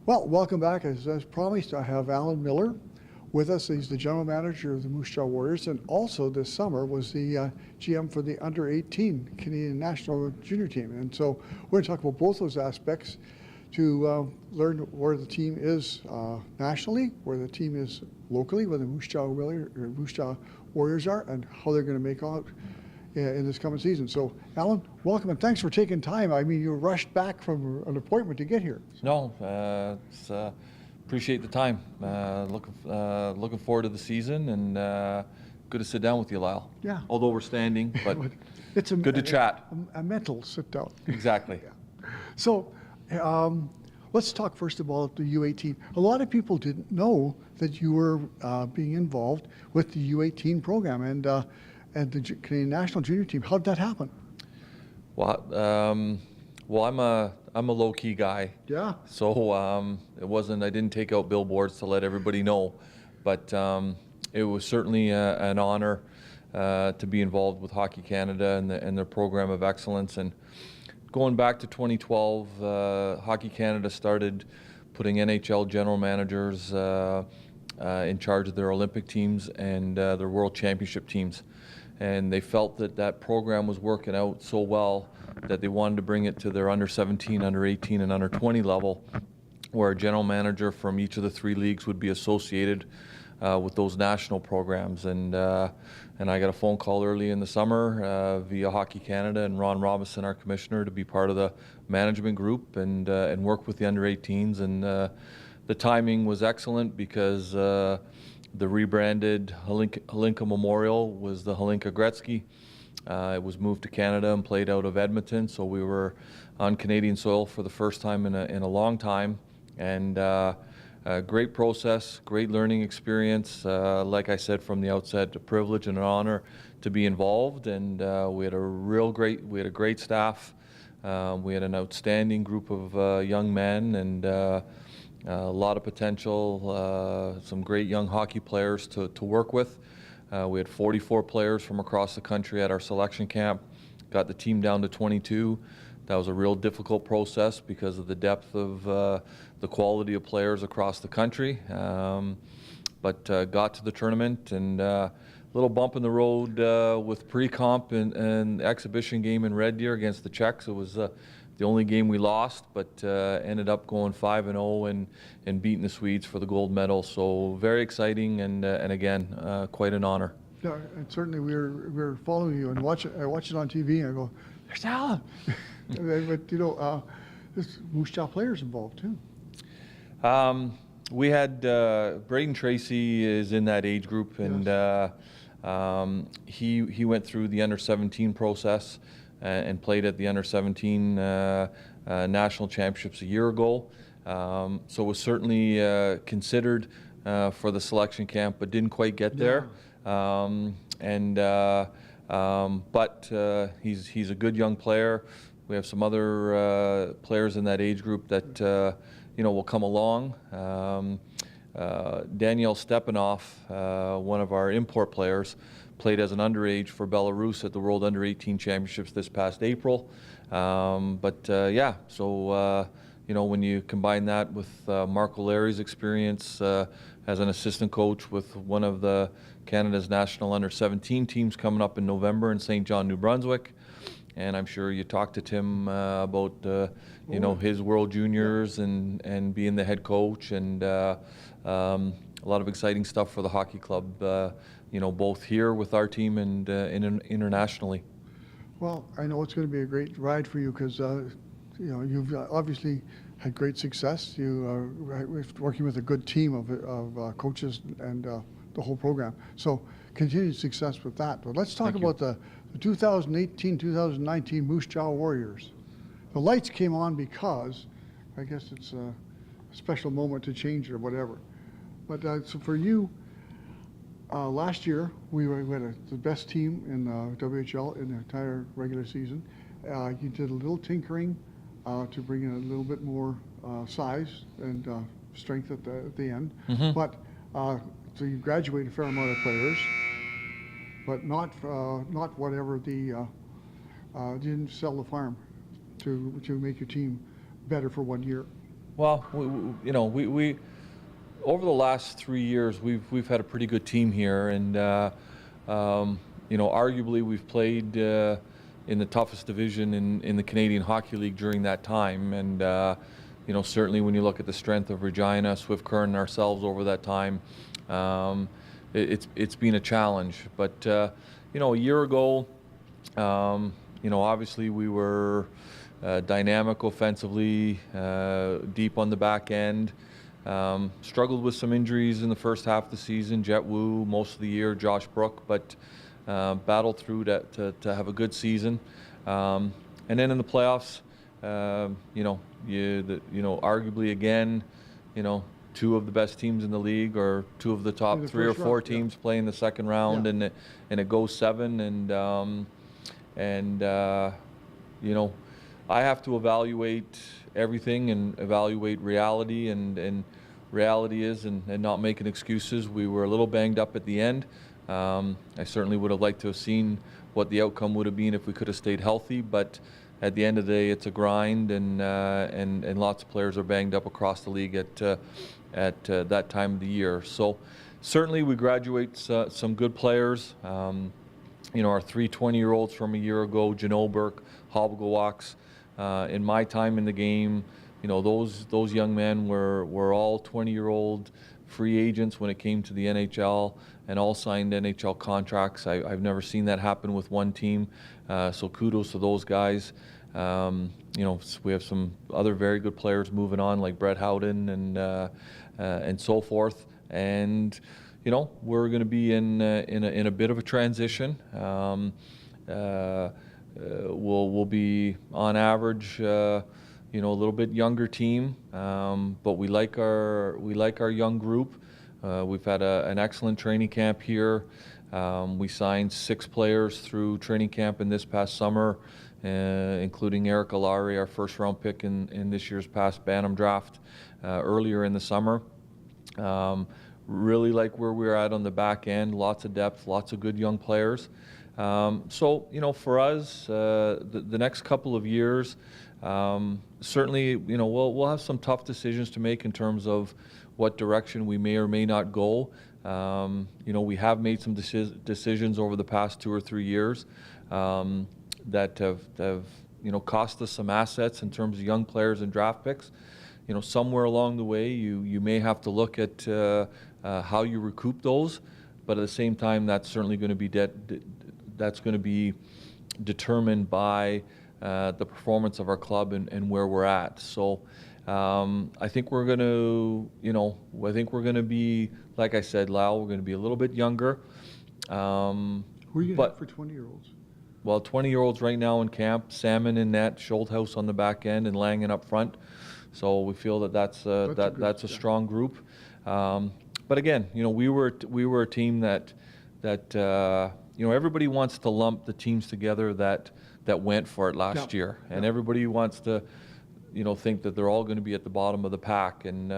Well, welcome back. As promised, I have Alan Millar with us. He's the general manager of the Moose Jaw Warriors, and also this summer was the GM for the under-18 Canadian national junior team. And so we're going to talk about both those aspects to learn where the team is nationally, where the team is locally, where the Moose Jaw Warriors are, and how they're going to make out in this coming season. So, Alan, welcome, and thanks for taking time. I mean, you rushed back from an appointment to get here. No, appreciate the time. Looking forward to the season, and good to sit down with you, Lyle. Yeah. Although we're standing, but it's good to chat. A mental sit down. Exactly. Yeah. So, let's talk first about the U18. A lot of people didn't know that you were being involved with the U18 program and the Canadian national junior team. How did that happen? Well, I'm a low-key guy. Yeah. So it wasn't. I didn't take out billboards to let everybody know, but it was certainly an honor to be involved with Hockey Canada and their program of excellence. And going back to 2012, Hockey Canada started putting NHL general managers in charge of their Olympic teams and their World Championship teams. And they felt that that program was working out so well that they wanted to bring it to their under 17, under 18, and under 20 level, where a general manager from each of the three leagues would be associated with those national programs. And I got a phone call early in the summer via Hockey Canada and Ron Robinson, our commissioner, to be part of the management group and work with the under 18s. And the timing was excellent because the rebranded Hlinka Memorial was the Hlinka Gretzky. It was moved to Canada and played out of Edmonton, so we were on Canadian soil for the first time in a long time. And a great process, great learning experience. Like I said from the outset, a privilege and an honor to be involved. And we had a great staff. We had an outstanding group of young men and a lot of potential, some great young hockey players to work with. We had 44 players from across the country at our selection camp, got the team down to 22. That was a real difficult process because of the depth of the quality of players across the country. But got to the tournament, and a little bump in the road with pre-comp and exhibition game in Red Deer against the Czechs. It was the only game we lost, but ended up going 5-0 and beating the Swedes for the gold medal. So very exciting, and again, quite an honor. Yeah, and certainly we were following you and I watch it on TV and I go, there's Alan. But you know, there's Moose Jaw players involved too. We had Braden Tracy is in that age group, and yes. He went through the under 17 process and played at the under 17 national championships a year ago. So was certainly considered for the selection camp, but didn't quite get there. But he's a good young player. We have some other players in that age group that will come along. Daniel Stepanov, one of our import players, played as an underage for Belarus at the World Under-18 Championships this past April. When you combine that with Mark O'Leary's experience as an assistant coach with one of the Canada's national under-17 teams coming up in November in St. John, New Brunswick, and I'm sure you talked to Tim about his World Juniors and being the head coach, and a lot of exciting stuff for the hockey club, both here with our team and internationally. Well, I know it's going to be a great ride for you because you've obviously had great success. You are working with a good team of coaches and the whole program. So continued success with that. But let's talk about the 2018-2019 Moose Jaw Warriors. The lights came on because I guess it's a special moment to change it or whatever. But so for you, last year we had the best team in the WHL in the entire regular season. You did a little tinkering to bring in a little bit more size and strength at the end. Mm-hmm. But so you graduated a fair amount of players, but not whatever the didn't sell the farm to make your team better for 1 year. Well, we over the last 3 years, we've had a pretty good team here, and arguably we've played in the toughest division in the Canadian Hockey League during that time, and certainly when you look at the strength of Regina, Swift Current, and ourselves over that time, it's been a challenge. But a year ago, obviously we were dynamic offensively, deep on the back end. Struggled with some injuries in the first half of the season. Jet Wu most of the year, Josh Brook, but battled through to have a good season. And then in the playoffs, arguably again, two of the best teams in the league, or two of the top three or four teams play in the second round, and it goes 7, and I have to evaluate everything and evaluate reality, and reality is, and not making excuses. We were a little banged up at the end. I certainly would have liked to have seen what the outcome would have been if we could have stayed healthy, but at the end of the day, it's a grind, and lots of players are banged up across the league at that time of the year. So certainly we graduate some good players. Our 3 20-year-olds from a year ago, Janot Burke, Hobgowax. In my time in the game, those young men were all 20-year-old free agents when it came to the NHL, and all signed NHL contracts. I've never seen that happen with one team, so kudos to those guys. We have some other very good players moving on, like Brett Howden and so forth, and we're going to be in a bit of a transition. We'll be on average, a little bit younger team, but we like our young group. We've had an excellent training camp here. We signed 6 players through training camp in this past summer, including Eric Alari, our first-round pick in this year's past Bantam draft earlier in the summer. Really like where we're at on the back end. Lots of depth, lots of good young players. So for us, the next couple of years, certainly, we'll have some tough decisions to make in terms of what direction we may or may not go. We have made some decisions over the past 2 or 3 years that have cost us some assets in terms of young players and draft picks. Somewhere along the way, you may have to look at how you recoup those, but at the same time, that's certainly going to be determined by the performance of our club and where we're at. So I think we're going to be, like I said, Lyle, we're going to be a little bit younger. Who are you going to have for 20-year-olds? Well, 20-year-olds right now in camp: Salmon in net, Schulthouse on the back end, and Langen up front. So we feel that's a strong group. But again, we were a team that everybody wants to lump the teams together that went for it last year, and everybody wants to think that they're all going to be at the bottom of the pack, and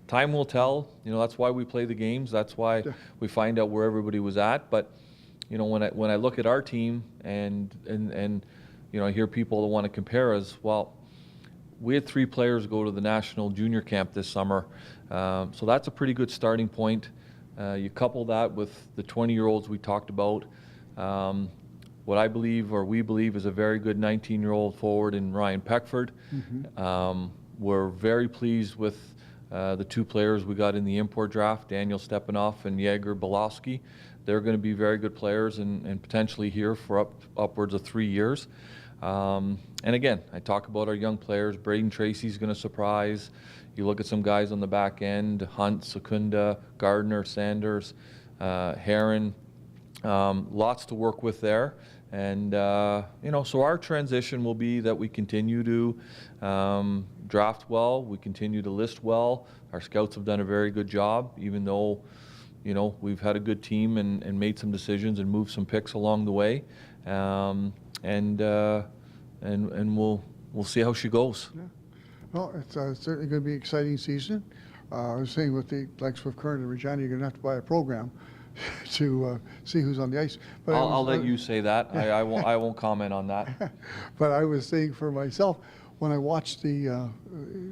time will tell. That's why we play the games. That's why we find out where everybody was at. But when I look at our team and I hear people that want to compare us, well, we had 3 players go to the National Junior Camp this summer, so that's a pretty good starting point. You couple that with the 20-year-olds we talked about, what I believe, or we believe, is a very good 19-year-old forward in Ryan Peckford. Mm-hmm. We're very pleased with the 2 players we got in the import draft, Daniel Stepanoff and Jager Belowski. They're going to be very good players and potentially here for upwards of 3 years. And again, I talk about our young players. Braden Tracy's going to surprise. You look at some guys on the back end: Hunt, Secunda, Gardner, Sanders, Heron. Lots to work with there. And, so our transition will be that we continue to draft well, we continue to list well. Our scouts have done a very good job, even though, we've had a good team and made some decisions and moved some picks along the way. And we'll see how she goes. Yeah. Well, it's certainly going to be an exciting season. I was saying with the likes of Current and Regina, you're going to have to buy a program to see who's on the ice. But I'll let you say that. I won't comment on that. But I was saying for myself, when I watched the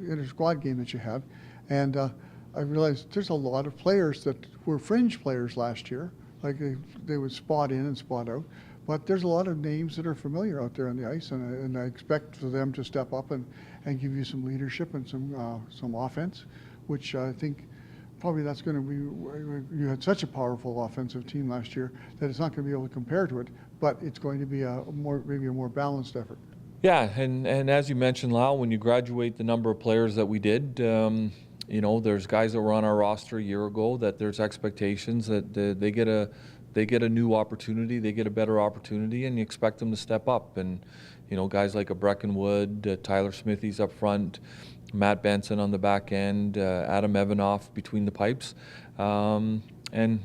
inter-squad game that you had, and I realized there's a lot of players that were fringe players last year, like they would spot in and spot out. But there's a lot of names that are familiar out there on the ice, and I expect for them to step up and give you some leadership and some offense, which I think probably that's going to be. You had such a powerful offensive team last year that it's not going to be able to compare to it, but it's going to be maybe a more balanced effort. Yeah, and as you mentioned, Lau, when you graduate the number of players that we did, there's guys that were on our roster a year ago that there's expectations that they get a new opportunity, they get a better opportunity, and you expect them to step up. And guys like a Breckenwood, Tyler Smithies up front, Matt Benson on the back end, Adam Evanoff between the pipes. And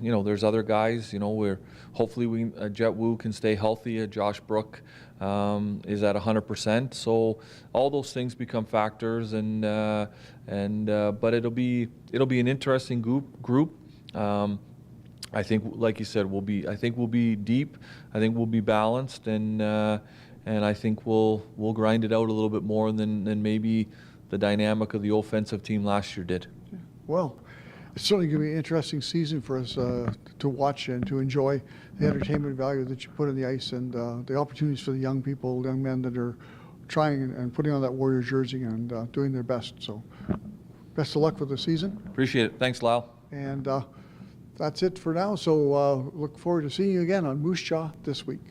there's other guys. Where hopefully Jet Wu can stay healthy. Josh Brook is at 100%. So all those things become factors, but it'll be an interesting group. I think, like you said, we'll be deep. I think we'll be balanced, and I think we'll grind it out a little bit more than maybe the dynamic of the offensive team last year did. Well, it's certainly going to be an interesting season for us to watch and to enjoy the entertainment value that you put on the ice, and the opportunities for the young men that are trying and putting on that Warriors jersey and doing their best. So best of luck for the season. Appreciate it. Thanks, Lyle. And that's it for now. So look forward to seeing you again on Moose Jaw this week.